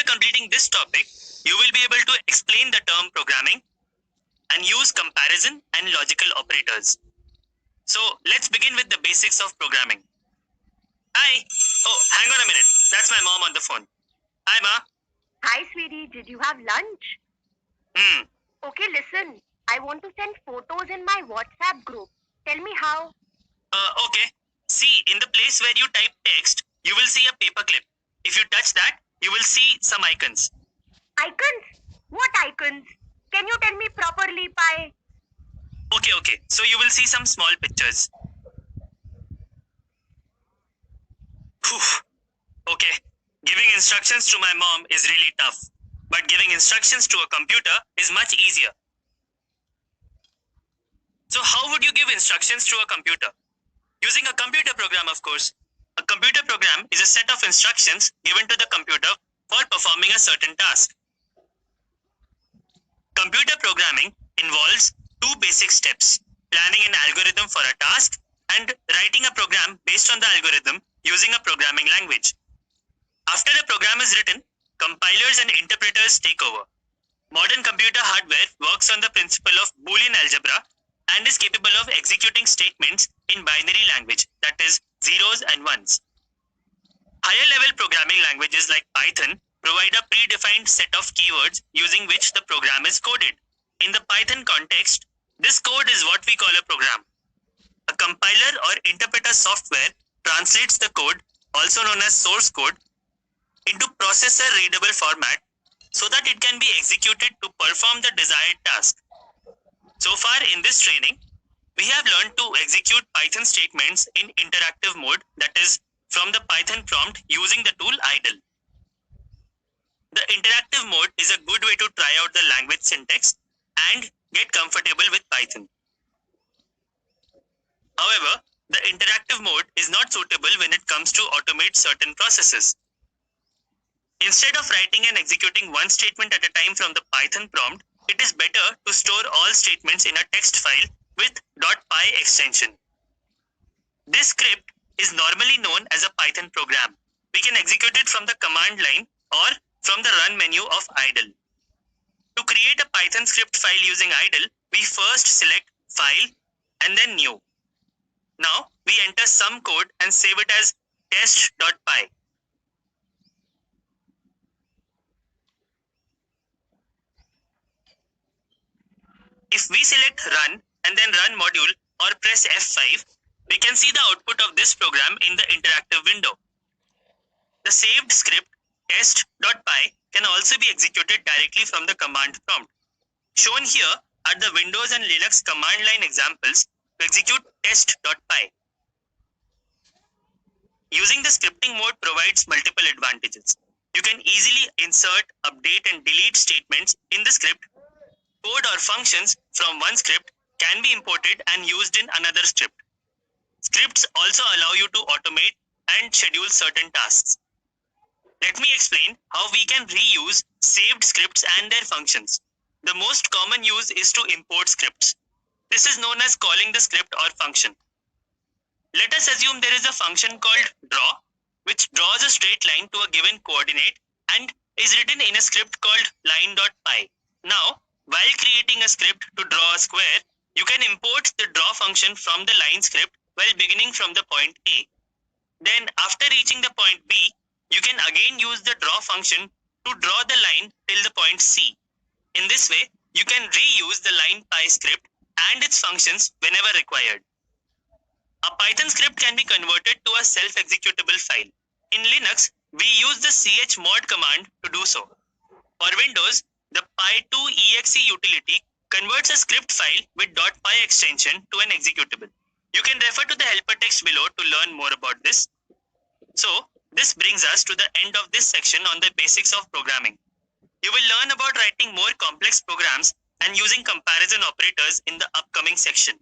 completing this topic, you will be able to explain the term programming and use comparison and logical operators. So let's begin with the basics of programming. Hi. Oh, hang on a minute. That's my mom on the phone. Hi, Ma. Hi, sweetie. Did you have lunch? Okay, listen. I want to send photos in my WhatsApp group. Tell me how. Okay. See, in the place where you type text, you will see a paperclip. If you touch that, you will see some icons. Icons? What icons? Can you tell me properly, Pai? Okay. So you will see some small pictures. Whew. Okay. Giving instructions to my mom is really tough. But giving instructions to a computer is much easier. So how would you give instructions to a computer? Using a computer program, of course. A computer program is a set of instructions given to the computer for performing a certain task. Computer programming involves two basic steps: planning an algorithm for a task and writing a program based on the algorithm using a programming language. After a program is written, compilers and interpreters take over. Modern computer hardware works on the principle of Boolean algebra and is capable of executing statements in binary language, that is, zeros and ones. Higher level programming languages like Python provide a predefined set of keywords using which the program is coded. In the Python context, this code is what we call a program. A compiler or interpreter software translates the code, also known as source code, into processor-readable format so that it can be executed to perform the desired task. So far in this training, we have learned to execute Python statements in interactive mode, that is, from the Python prompt using the tool idle. The interactive mode is a good way to try out the language syntax and get comfortable with Python. However, the interactive mode is not suitable when it comes to automate certain processes. Instead of writing and executing one statement at a time from the Python prompt, it is better to store all statements in a text file with .py extension. This script is normally known as a Python program. We can execute it from the command line or from the run menu of idle. To create a Python script file using idle, we first select File and then New. Now we enter some code and save it as test.py. If we select Run and then Run module or press F5, we can see the output of this program in the interactive window. The saved script test.py can also be executed directly from the command prompt. Shown here are the Windows and Linux command line examples to execute test.py. Using the scripting mode provides multiple advantages. You can easily insert, update and delete statements in the script. Code or functions from one script can be imported and used in another script. Scripts also allow you to automate and schedule certain tasks. Let me explain how we can reuse saved scripts and their functions. The most common use is to import scripts. This is known as calling the script or function. Let us assume there is a function called draw, which draws a straight line to a given coordinate and is written in a script called line.py. Now, while creating a script to draw a square, you can import the draw function from the line script while beginning from the point A. Then, after reaching the point B, you can again use the draw function to draw the line till the point C. In this way, you can reuse the line.py script and its functions whenever required. A Python script can be converted to a self-executable file. In Linux, we use the chmod command to do so. For Windows, the py2exe utility converts a script file with .py extension to an executable. You can refer to the helper text below to learn more about this. So, this brings us to the end of this section on the basics of programming. You will learn about writing more complex programs and using comparison operators in the upcoming section.